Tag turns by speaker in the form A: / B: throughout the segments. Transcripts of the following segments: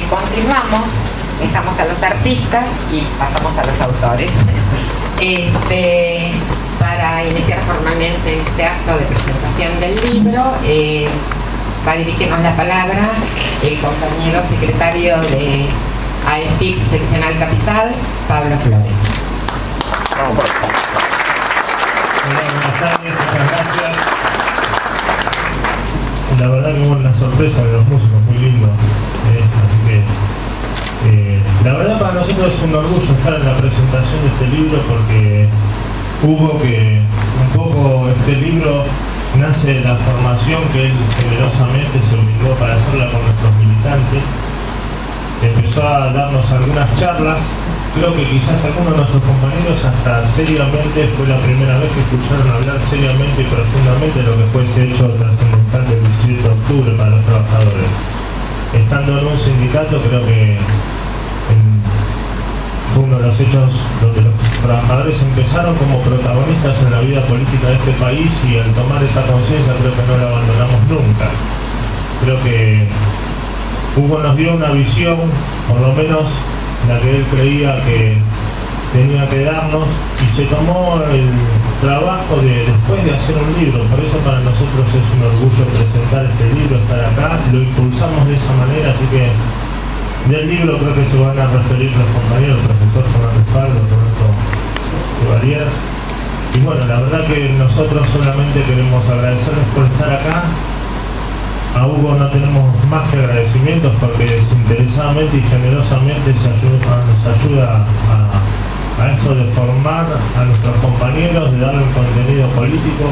A: Continuamos, dejamos a los artistas y pasamos a los autores para iniciar formalmente este acto de presentación del libro. Va a dirigirnos la palabra el compañero secretario de AEFIC Seccional Capital, Pablo Flores.
B: Buenas tardes, muchas gracias. La verdad que hubo una sorpresa de los músicos, muy lindo. Así que la verdad para nosotros es un orgullo estar en la presentación de este libro, porque Hugo, que un poco este libro nace de la formación que él generosamente se brindó para hacerla con nuestros militantes. Empezó a darnos algunas charlas. Creo que quizás algunos de nuestros compañeros hasta seriamente fue la primera vez que escucharon hablar seriamente y profundamente de lo que fue ese hecho trascendental del 17 de octubre para los trabajadores. Estando en un sindicato, creo que fue uno de los hechos donde los trabajadores empezaron como protagonistas en la vida política de este país, y al tomar esa conciencia creo que no la abandonamos nunca. Creo que Hugo nos dio una visión, por lo menos la que él creía que tenía que darnos, y se tomó el trabajo de después de hacer un libro. Por eso para nosotros es un orgullo presentar este libro, estar acá, lo impulsamos de esa manera. Así que del libro creo que se van a referir los compañeros, el profesor Juan Respaldo, Roberto Chevalier. Y bueno, la verdad que nosotros solamente queremos agradecerles por estar acá. A Hugo no tenemos más que agradecimientos, porque desinteresadamente y generosamente nos ayuda a esto de formar a nuestros compañeros, de darle un contenido político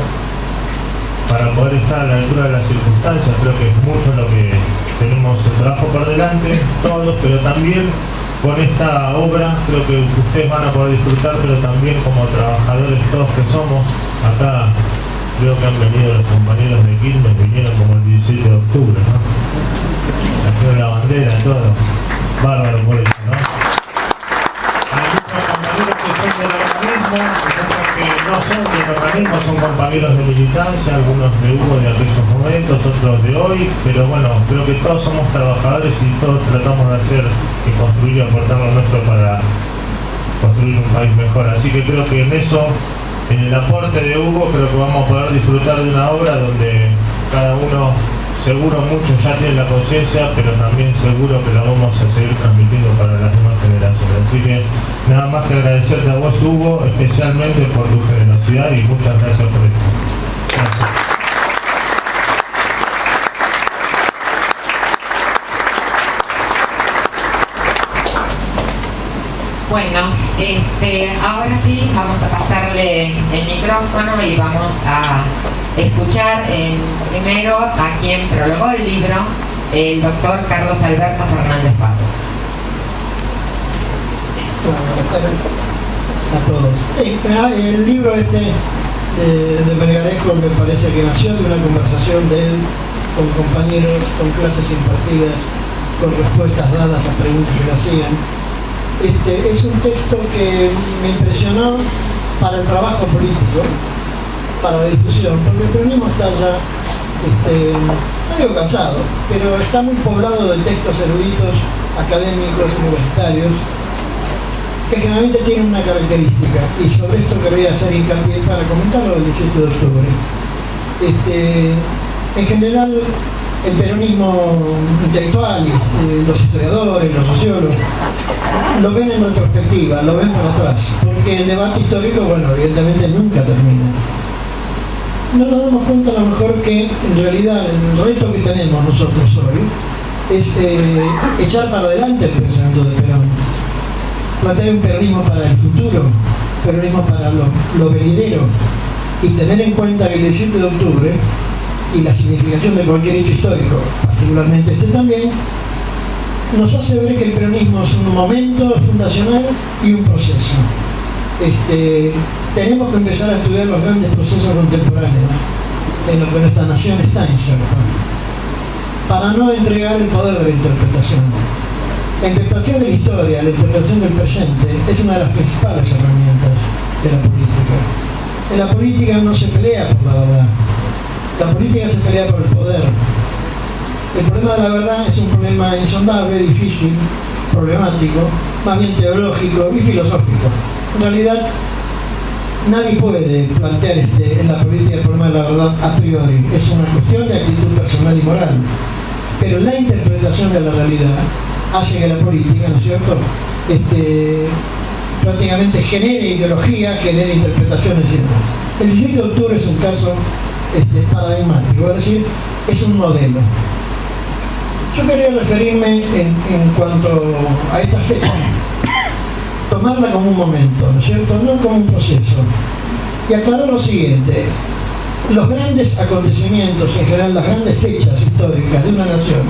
B: para poder estar a la altura de las circunstancias. Creo que es mucho lo que tenemos el trabajo por delante, todos, pero también con esta obra creo que ustedes van a poder disfrutar, pero también como trabajadores todos que somos acá. Creo que han venido los compañeros de Quilmes, vinieron como el 17 de octubre, ¿no? Trajeron la bandera, todo. Bárbaro por eso, ¿no? Hay muchos compañeros que son del organismo, otros que no son del organismo, son compañeros de militancia, algunos de Hugo de aquellos momentos, otros de hoy, pero bueno, creo que todos somos trabajadores y todos tratamos de hacer y construir y aportar lo nuestro para construir un país mejor. Así que creo que en eso, en el aporte de Hugo, creo que vamos a poder disfrutar de una obra donde cada uno, seguro muchos ya tienen la conciencia, pero también seguro que la vamos a seguir transmitiendo para las demás generaciones. Así que nada más que agradecerte a vos, Hugo, especialmente por tu generosidad, y muchas gracias por esto. Gracias.
A: Bueno, ahora sí vamos a pasarle el micrófono y vamos a escuchar primero a quien prologó el libro, el doctor Carlos Alberto Fernández Pablo.
C: Buenas tardes a todos. El libro de Melgarejo me parece que nació de una conversación de él con compañeros, con clases impartidas, con respuestas dadas a preguntas que le hacían. Es un texto que me impresionó para el trabajo político, para la discusión, porque el peronismo está ya, no digo cansado, pero está muy poblado de textos eruditos, académicos, universitarios, que generalmente tienen una característica, y sobre esto quería hacer hincapié para comentarlo el 17 de octubre. En general, el peronismo intelectual, los historiadores, los sociólogos, lo ven en retrospectiva, lo ven para atrás, porque el debate histórico, bueno, evidentemente nunca termina. No nos damos cuenta a lo mejor que en realidad el reto que tenemos nosotros hoy es echar para adelante el pensamiento de Perón, plantear un peronismo para el futuro, peronismo para lo venidero, y tener en cuenta que el 17 de octubre y la significación de cualquier hecho histórico, particularmente también, nos hace ver que el peronismo es un momento fundacional y un proceso. Tenemos que empezar a estudiar los grandes procesos contemporáneos en los que nuestra nación está inserta, para no entregar el poder de la interpretación. La interpretación de la historia, la interpretación del presente, es una de las principales herramientas de la política. En la política no se pelea por la verdad, la política se pelea por el poder. El problema de la verdad es un problema insondable, difícil, problemático, más bien teológico y filosófico. En realidad, nadie puede plantear en la política el problema de la verdad a priori. Es una cuestión de actitud personal y moral. Pero la interpretación de la realidad hace que la política, ¿no es cierto?, prácticamente genere ideología, genere interpretaciones y demás. El 17 de octubre es un caso paradigmático, es decir, es un modelo. Yo quería referirme en cuanto a esta fecha, tomarla como un momento, ¿no es cierto?, no como un proceso, y aclarar lo siguiente: los grandes acontecimientos, en general las grandes fechas históricas de una nación,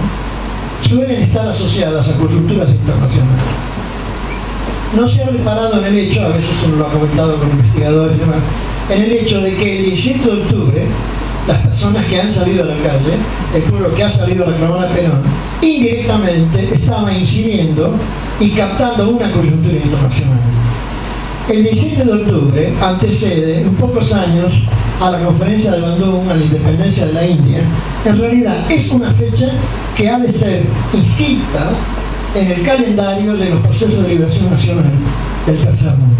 C: suelen estar asociadas a coyunturas internacionales. No se ha reparado en el hecho, a veces uno lo ha comentado con investigadores y demás, en el hecho de que el 17 de octubre, las personas que han salido a la calle, el pueblo que ha salido a reclamar a Perón, indirectamente estaba incidiendo y captando una coyuntura internacional. El 17 de octubre antecede en pocos años a la conferencia de Bandung, a la independencia de la India. En realidad es una fecha que ha de ser inscrita en el calendario de los procesos de liberación nacional del tercer mundo.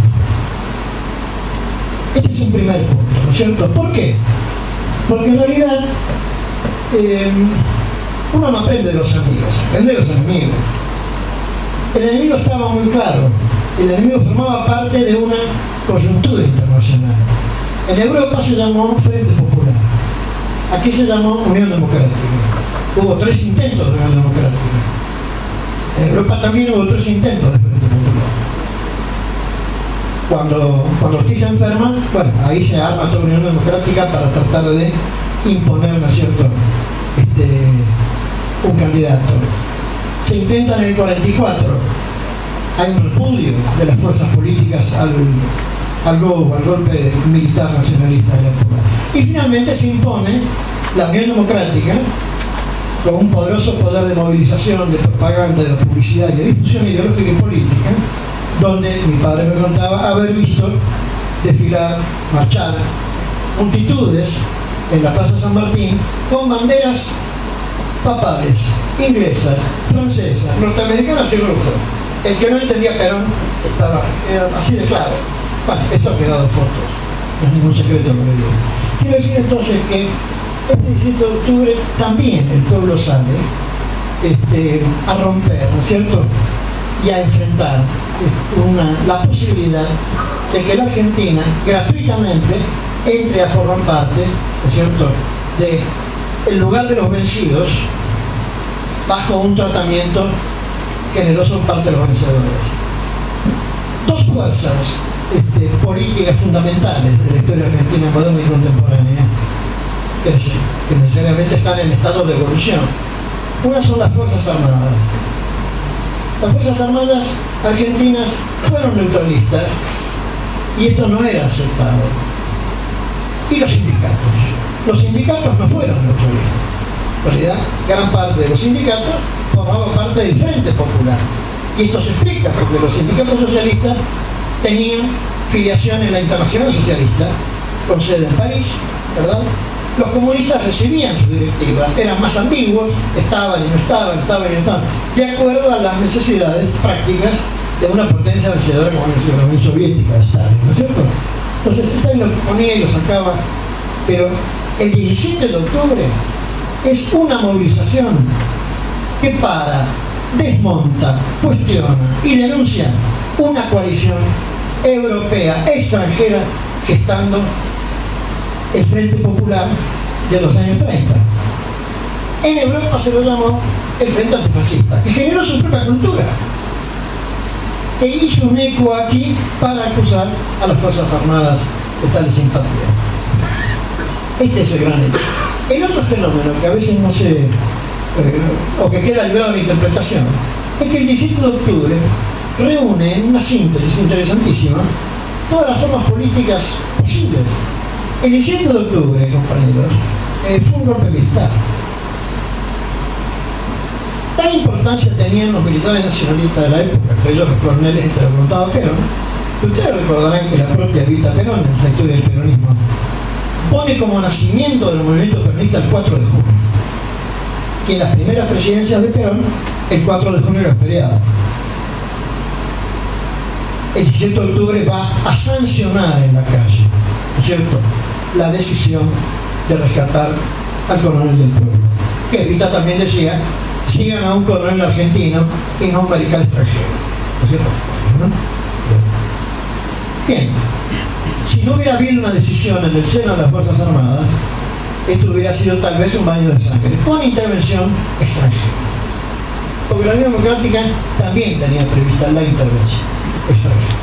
C: Este es un primer punto, ¿no es cierto? ¿Por qué? Porque en realidad uno no aprende de los amigos, aprende de los enemigos. El enemigo estaba muy claro. El enemigo formaba parte de una coyuntura internacional. En Europa se llamó Frente Popular. Aquí se llamó Unión Democrática. Hubo 3 intentos de Unión Democrática. En Europa también hubo 3 intentos de Frente Popular. Cuando Ortiz se enferma, bueno, ahí se arma toda la Unión Democrática para tratar de imponer, ¿no es cierto?, un candidato. Se intenta en el 44. Hay un repudio de las fuerzas políticas al golpe militar nacionalista de la época. Y finalmente se impone la Unión Democrática con un poderoso poder de movilización, de propaganda, de publicidad y de difusión ideológica y política, donde mi padre me contaba haber visto desfilar, marchar multitudes en la Plaza San Martín con banderas papales, inglesas, francesas, norteamericanas y rusas. El que no entendía Perón era así de claro. Bueno, esto ha quedado en fotos, no es ningún secreto lo que digo. Quiero decir entonces que este 17 de octubre también el pueblo sale a romper, ¿no es cierto?, y a enfrentar la posibilidad de que la Argentina gratuitamente entre a formar parte, ¿no es cierto?, del lugar de los vencidos bajo un tratamiento generoso por parte de los vencedores. 2 fuerzas políticas fundamentales de la historia argentina moderna y contemporánea que necesariamente están en estado de evolución. Una son las Fuerzas Armadas. Las Fuerzas Armadas argentinas fueron neutralistas y esto no era aceptado. Y los sindicatos. Los sindicatos no fueron neutralistas. En realidad, gran parte de los sindicatos formaba parte del Frente Popular. Y esto se explica porque los sindicatos socialistas tenían filiación en la Internacional Socialista, con sede en París, ¿verdad? Los comunistas recibían sus directivas, eran más ambiguos, estaban y no estaban, de acuerdo a las necesidades prácticas de una potencia vencedora como la Unión Soviética de Stalin, ¿no es cierto? Entonces Stalin lo ponía y lo sacaba, pero el 17 de octubre es una movilización que desmonta, cuestiona y denuncia una coalición europea, extranjera, gestando el Frente Popular de los años 30. En Europa se lo llamó el Frente Antifascista, que generó su propia cultura, que hizo un eco aquí para acusar a las Fuerzas Armadas de tales simpatías. Este es el gran hecho. El otro fenómeno que a veces no se o que queda librado de interpretación es que el 17 de octubre reúne en una síntesis interesantísima todas las formas políticas posibles. El 17 de octubre, compañeros, fue un golpe militar. Tal importancia tenían los militares nacionalistas de la época, que ellos los coroneles se lo preguntaba a Perón, que ustedes recordarán que la propia Evita Perón, en la historia del peronismo, pone como nacimiento del movimiento peronista el 4 de junio. y en las primeras presidencias de Perón, el 4 de junio era feriado. El 17 de octubre va a sancionar en la calle, ¿no es cierto?, la decisión de rescatar al coronel del pueblo, que Evita también decía: sigan a un coronel argentino y no a un mariscal extranjero, ¿no es cierto? ¿No? Bien, si no hubiera habido una decisión en el seno de las Fuerzas Armadas, esto hubiera sido tal vez un baño de sangre, con intervención extranjera. Porque la Unión Democrática también tenía prevista la intervención extranjera.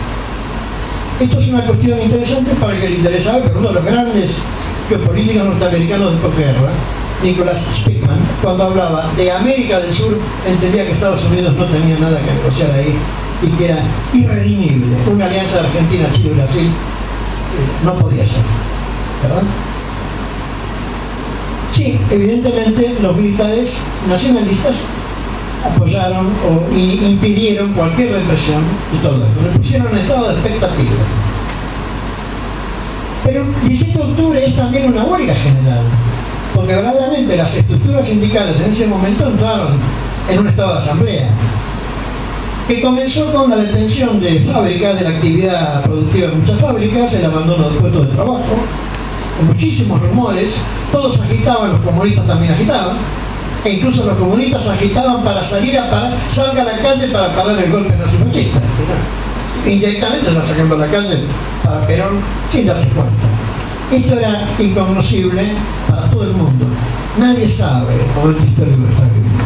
C: Esto es una cuestión interesante para el que le interesaba, pero uno de los grandes geopolíticos norteamericanos de posguerra, Nicholas Speckman, cuando hablaba de América del Sur, entendía que Estados Unidos no tenía nada que negociar ahí y que era irredimible. Una alianza de Argentina, Chile y Brasil no podía ser, ¿verdad? Sí, evidentemente los militares nacionalistas apoyaron o impidieron cualquier represión y todo esto. Le pusieron en estado de expectativa. Pero el 17 de octubre es también una huelga general, porque verdaderamente las estructuras sindicales en ese momento entraron en un estado de asamblea, que comenzó con la detención de fábricas, de la actividad productiva de muchas fábricas, el abandono de puestos de trabajo, con muchísimos rumores. Todos agitaban, los comunistas también agitaban, e incluso los comunistas agitaban para salir a parar, salga a la calle para parar el golpe nazifascista. Indirectamente se la sacando a la calle para Perón sin darse cuenta. Esto era incognoscible para todo el mundo. Nadie sabe el momento histórico que está viviendo.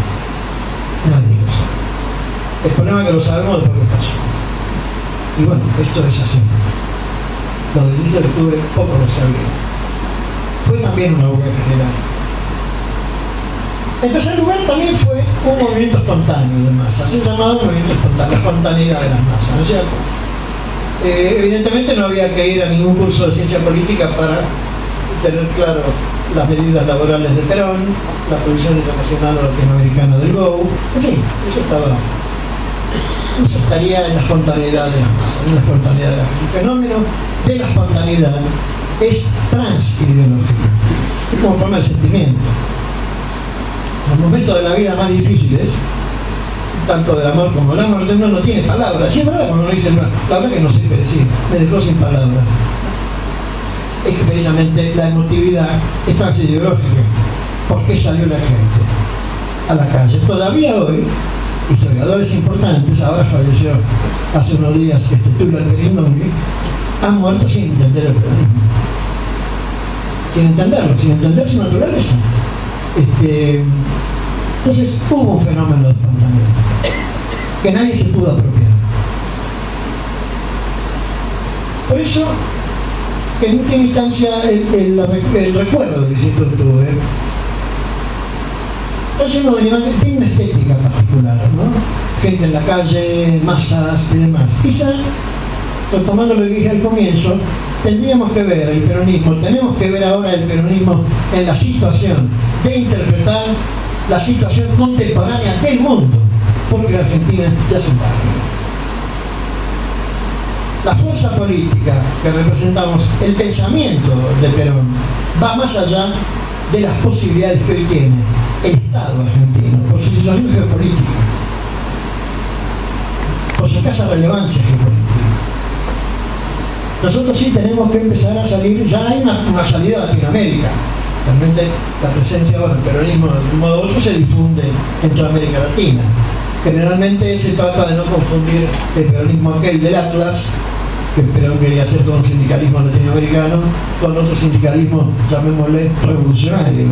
C: Nadie lo sabe. El problema es que lo sabemos después que pasó. Y bueno, esto es así. Lo del 10 de octubre poco lo sabía. Fue también una huelga general. En tercer lugar, también fue un movimiento espontáneo de masas, se llamaba movimiento espontáneo, la espontaneidad de las masas, ¿no es cierto? Evidentemente no había que ir a ningún curso de ciencia política para tener claro las medidas laborales de Perón, la posición internacional o latinoamericana del GO, en fin, eso estaría en la espontaneidad de las masas, en la espontaneidad de las masas. El fenómeno de la espontaneidad es transideológico, es como forma del sentimiento. Los momentos de la vida más difíciles, tanto del amor como del amor, uno no tiene palabras. Sí, es verdad, cuando uno dice, la verdad que no sé qué decir, me dejó sin palabras. Es que precisamente la emotividad es transideológica. ¿Por qué salió la gente a la calle? Todavía hoy, historiadores importantes, ahora falleció hace unos días Tula Grindongi, han muerto sin entender el peronismo. Sin entenderlo, sin entender su naturaleza. Entonces hubo un fenómeno de espontaneidad que nadie se pudo apropiar. Por eso, en última instancia, el recuerdo del 17 de octubre es uno de animales, tiene una estética particular, ¿no? Gente en la calle, masas y demás. Quizá, retomando lo que dije al comienzo, tendríamos que ver el peronismo, tenemos que ver ahora el peronismo en la situación de interpretar la situación contemporánea del mundo, porque la Argentina ya es un barrio. La fuerza política que representamos, el pensamiento de Perón, va más allá de las posibilidades que hoy tiene el Estado argentino, por su situación geopolítica, por su escasa relevancia geopolítica. Nosotros sí tenemos que empezar a salir, ya hay una salida a Latinoamérica. Realmente la presencia, bueno, el peronismo de un modo u otro se difunde en toda América Latina. Generalmente se trata de no confundir el peronismo aquel del Atlas, que Perón quería hacer todo un sindicalismo latinoamericano, con otro sindicalismo, llamémosle, revolucionario.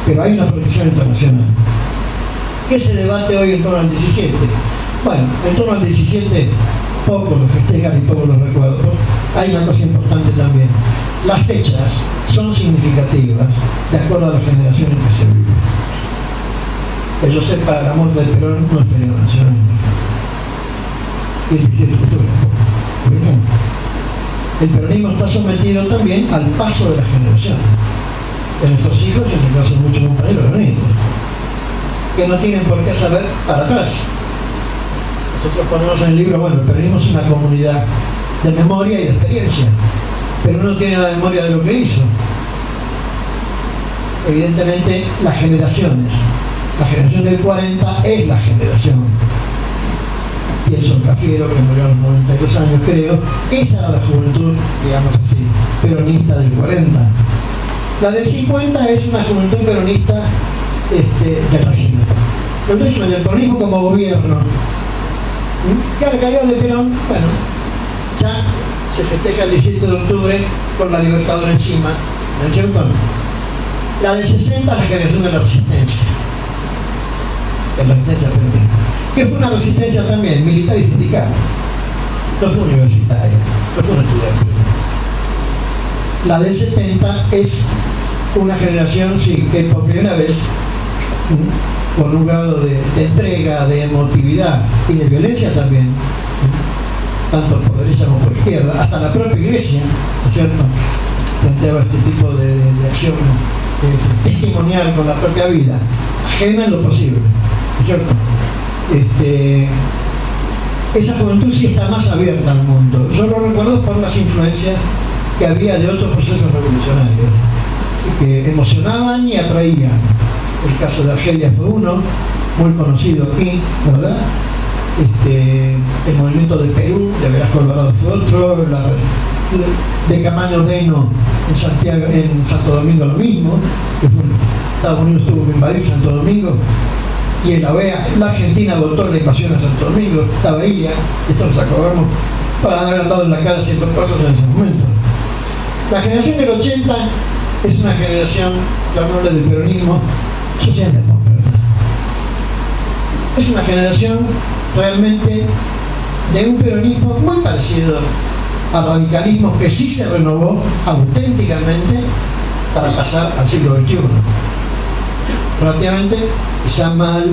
C: Pero hay una proyección internacional. ¿Qué se debate hoy en torno al 17? Bueno, en torno al 17 poco lo festejan y poco lo recuerdan. Hay una cosa importante también. Las fechas son significativas de acuerdo a las generaciones que se viven. Que yo sepa, la muerte de Perón no es feriado nacional. Y el 17 de octubre tampoco. Por ejemplo, el peronismo está sometido también al paso de las generaciones. De nuestros hijos y en el caso de muchos compañeros peronistas, que no tienen por qué saber para atrás. Nosotros ponemos en el libro, bueno, el peronismo es una comunidad de memoria y de experiencia, pero uno tiene la memoria de lo que hizo. evidentemente las generaciones. La generación del 40 es la generación. Pienso en Cafiero, que murió a los 92 años, creo. Esa era la juventud, digamos así, peronista del 40. La del 50 es una juventud peronista del régimen. El régimen del peronismo como gobierno. Que a la caída de Perón, bueno, ya se festeja el 17 de octubre con la Libertadora encima, ¿no es cierto? La del 60 la generación de la resistencia. De la resistencia peronista. Que fue una resistencia también militar y sindical. No fue universitaria, no fue una estudiantil. La del 70 es una generación, sí, que por primera vez, con un grado de entrega, de emotividad y de violencia también, tanto por derecha como por izquierda, hasta la propia iglesia, ¿no es cierto?, planteaba este tipo de acción testimonial con la propia vida, ajena en lo posible, ¿no es cierto? Esa juventud sí está más abierta al mundo. Yo lo recuerdo por las influencias que había de otros procesos revolucionarios que emocionaban y atraían. El caso de Argelia fue uno, muy conocido aquí, ¿verdad? El movimiento de Perú, de Velasco Alvarado fue otro, de Camaño Deno en Santiago, en Santo Domingo lo mismo, que Estados Unidos tuvo que invadir Santo Domingo, y en la OEA, la Argentina votó la invasión a Santo Domingo, estaba Ilia, esto nos acordamos, para haber andado en la calle haciendo cosas en ese momento. La generación del 80 es una generación, llamémosle del peronismo, socialdemócrata. Es una generación realmente de un peronismo muy parecido al radicalismo que sí se renovó auténticamente para pasar al siglo XXI. Relativamente, quizá mal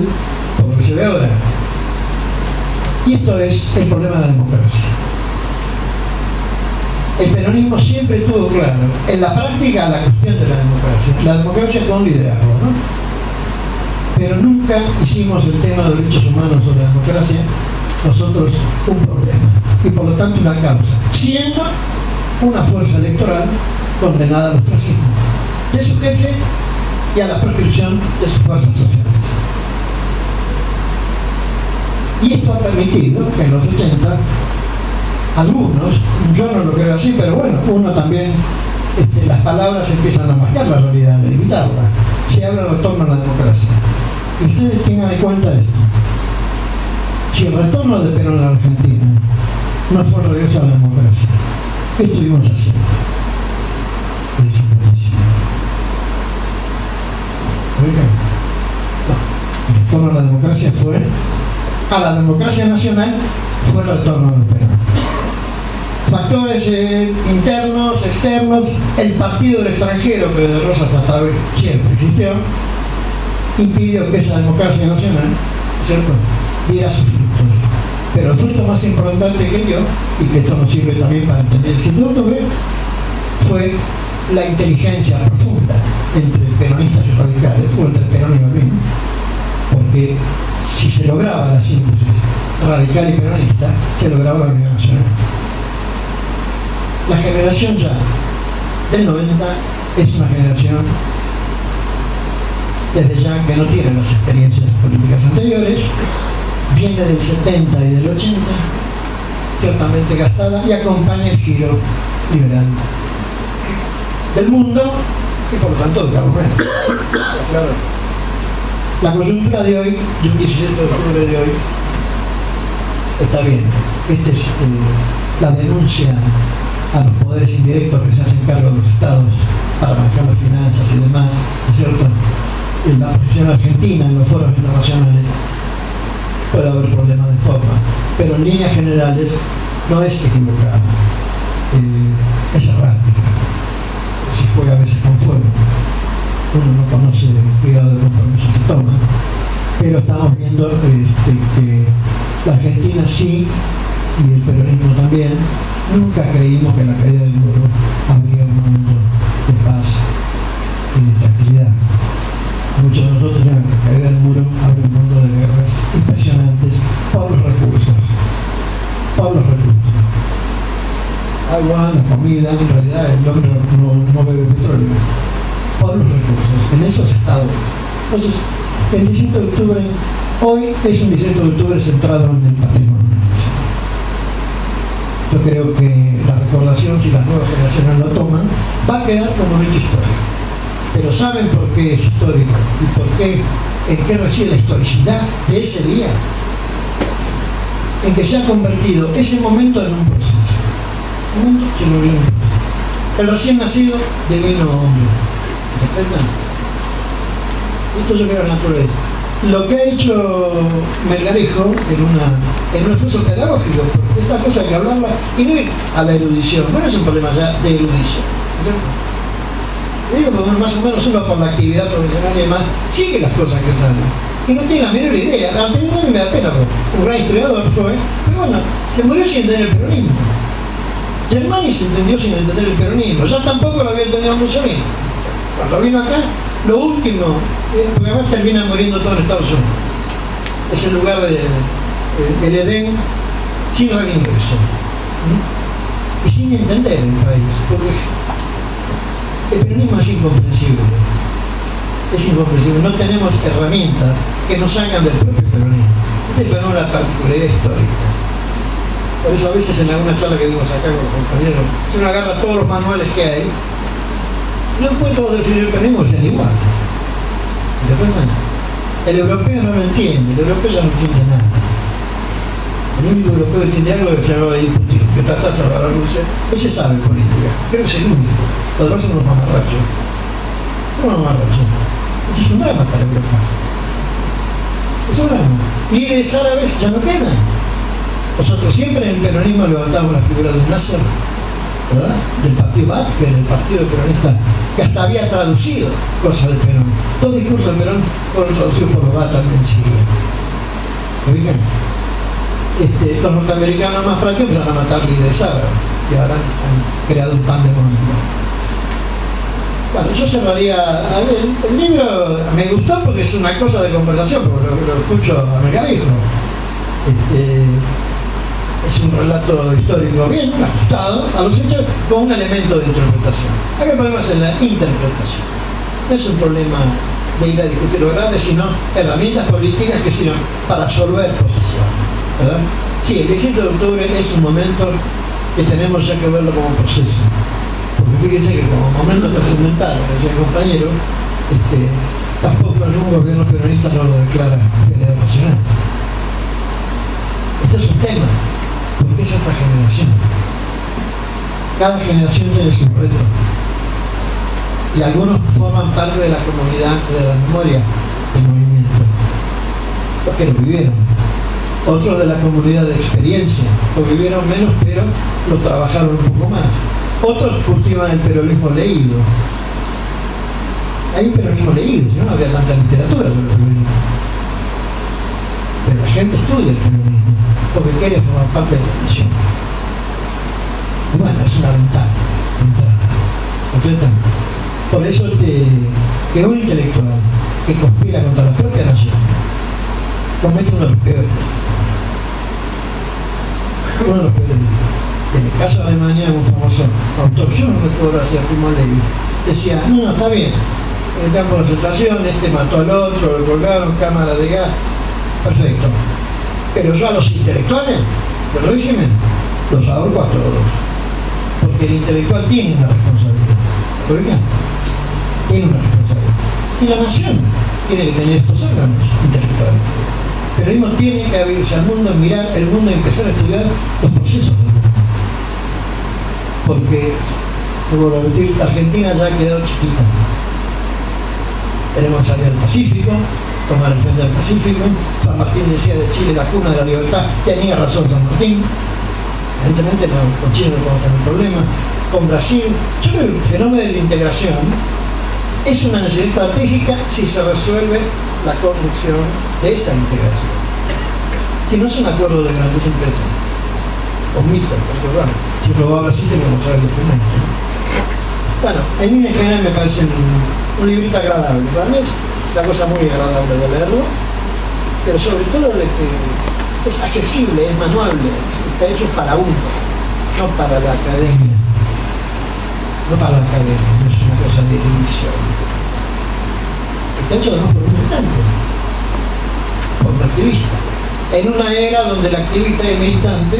C: por lo que se ve ahora. Y esto es el problema de la democracia. El peronismo siempre tuvo claro, en la práctica, la cuestión de la democracia. La democracia con liderazgo, ¿no? Pero nunca hicimos el tema de derechos humanos o de la democracia nosotros un problema y por lo tanto una causa, siendo una fuerza electoral condenada al ostracismo de su jefe y a la proscripción de sus fuerzas sociales. Y esto ha permitido que en los 80 algunos, yo no lo creo así, pero bueno, uno también, las palabras empiezan a marcar la realidad, a delimitarla. Se habla de retorno a la democracia. Y ustedes tengan en cuenta esto. Si el retorno de Perón a la Argentina no fue el regreso a la democracia, ¿qué estuvimos haciendo? No, el retorno a la democracia fue, a la democracia nacional fue el retorno de Perón. Factores internos, externos, el partido del extranjero que de Rosas hasta hoy siempre existió, impidió que esa democracia nacional, ¿cierto?, diera sus frutos. Pero el fruto más importante que dio, y que esto nos sirve también para entender el 7 de octubre, fue la inteligencia profunda entre peronistas y radicales, o entre Perón y Malvinas. Porque si se lograba la síntesis radical y peronista, se lograba la unidad nacional. La generación ya del 90 es una generación desde ya que no tiene las experiencias políticas anteriores, viene del 70 y del 80, ciertamente gastada, y acompaña el giro liberal del mundo y por lo tanto de Carlos Menem. Claro. La coyuntura de hoy, de un 17 de octubre de hoy, está bien. Esta es la denuncia a los poderes indirectos que se hacen cargo de los estados para manejar las finanzas y demás, ¿es cierto? En la posición argentina en los foros internacionales puede haber problemas de forma, pero en líneas generales no es equivocada, es errática, se juega a veces con fuego, uno no conoce el grado de compromiso que toma, pero estamos viendo que la Argentina sí, y el peronismo también, nunca creímos que la caída del muro habría un mundo de paz y de tranquilidad. Muchos de nosotros llaman que la caída del muro abre un mundo de guerras impresionantes por los recursos. Por los recursos. Agua, la comida, en realidad el hombre no bebe petróleo. Por los recursos. en eso has estado. Entonces, el 17 de octubre, hoy es un 17 de octubre centrado en el patrimonio. Yo creo que la recordación, si las nuevas generaciones lo toman, va a quedar como un hecho histórico. Pero ¿saben por qué es histórico? ¿Y por qué? ¿En qué reside la historicidad de ese día? En que se ha convertido ese momento en un proceso. Un mundo se volvió un proceso. El recién nacido devino hombre. ¿Respetan? Esto yo creo en la naturaleza. Lo que ha hecho Melgarejo en un esfuerzo pedagógico, porque esta cosa hay que hablarla y no ir a la erudición, no es un problema ya de erudición. Digo, porque más o menos uno por la actividad profesional y demás sigue las cosas que salen y no tiene la menor idea. A mí me da pena, un gran historiador fue, pero bueno, se murió sin entender el peronismo. Germani se entendió sin entender el peronismo, yo tampoco lo había entendido Mussolini. Cuando vino acá, lo último, porque además termina muriendo todo en Estados Unidos, es el lugar del Edén sin redimirse y sin entender el país, porque el peronismo es incomprensible, no tenemos herramientas que nos sacan del propio peronismo. Este peronismo es una particularidad histórica. Por eso a veces en alguna charla que dimos acá con los compañeros, si uno agarra todos los manuales que hay, no encuentro definir el peronismo que sean iguales. ¿Interpretan? El europeo no lo entiende, el europeo ya no entiende nada. El único europeo que entiende algo que se llama discutir, que trata de salvar a Rusia, ese sabe política, creo que es el único. Los demás son unos mamarrachos. Son unos mamarrachos. Este es un drama para Europa. Es un drama. Líderes árabes ya no quedan. Nosotros siempre en el peronismo levantamos la figura de un Nasser, ¿verdad? Del partido Baath, que era el partido peronista que hasta había traducido cosas de Perón. Todo discurso de Perón fueron traducidos por los Baath también enseguida. ¿Oigan? Los norteamericanos más prácticos empezaron a matar líderes árabes y ahora han creado un pandemonio. Bueno, yo cerraría. A ver, el libro me gustó porque es una cosa de conversación, porque lo escucho a Melgarejo. Es un relato histórico bien ajustado a los hechos con un elemento de interpretación. Acá el problema es la interpretación. No es un problema de ir a discutir lo grande, sino herramientas políticas que sirven para absolver posiciones, ¿verdad? Sí, el 17 de octubre es un momento que tenemos ya que verlo como proceso. Porque fíjense que como momento trascendental, decía el compañero, tampoco ningún gobierno peronista no lo declara feriado nacional. Este es un tema, porque es otra generación. Cada generación tiene su reto. Y algunos forman parte de la comunidad de la memoria del movimiento, los que lo vivieron. Otros de la comunidad de experiencia, lo vivieron menos, pero lo trabajaron un poco más. Otros cultivan el peronismo leído. Hay un peronismo leído, si no, no habría tanta literatura sobre el peronismo. Pero la gente estudia el peronismo porque quiere formar parte de la nación. Y bueno, es una ventana de entrada. ¿Completamente? Por eso que un intelectual que conspira contra la propia nación comete uno de los peores. Uno de los peores. En el caso de Alemania, un famoso autor, yo no recuerdo hacia Primo Levi, decía, no, está bien, en el campo de concentración, mató al otro, lo colgaron, cámara de gas, perfecto. Pero yo a los intelectuales del régimen los ahorco a todos. Porque el intelectual tiene una responsabilidad. ¿Oigan? Tiene una responsabilidad. Y la nación tiene que tener estos órganos intelectuales. Pero el mismo tiene que abrirse al mundo, mirar el mundo y empezar a estudiar los procesos del mundo. Porque, como lo repetir, la Argentina ya quedó chiquita. Tenemos que salir al Pacífico, tomar el frente del Pacífico. San Martín decía de Chile la cuna de la libertad, tenía razón San Martín. Evidentemente no, con Chile no podemos tener problema. Con Brasil, yo creo que el fenómeno de la integración es una necesidad estratégica si se resuelve la conducción de esa integración. Si no es un acuerdo de grandes empresas, con mitos, porque bueno, si uno va a Brasil tenemos que mostrar el documento. Bueno, en línea general me parece un librito agradable. Para mí es una cosa muy agradable de leerlo, pero sobre todo de que es accesible, es manuable, está hecho para uno, no para la academia. No para la academia, no es una cosa de erudición. está hecho además por un militante, por un activista. En una era donde el activista y el militante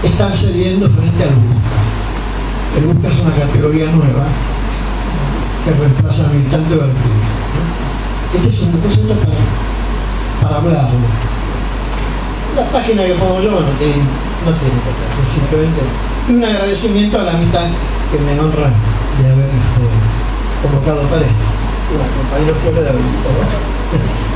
C: están cediendo frente al busca. El busca es una categoría nueva que reemplaza al militante o al activista. Este es un depósito para hablarlo. La página que pongo yo no tiene importancia, simplemente un agradecimiento a la mitad que me honra de haber convocado para esto. Una compañera Flores de haber invitado.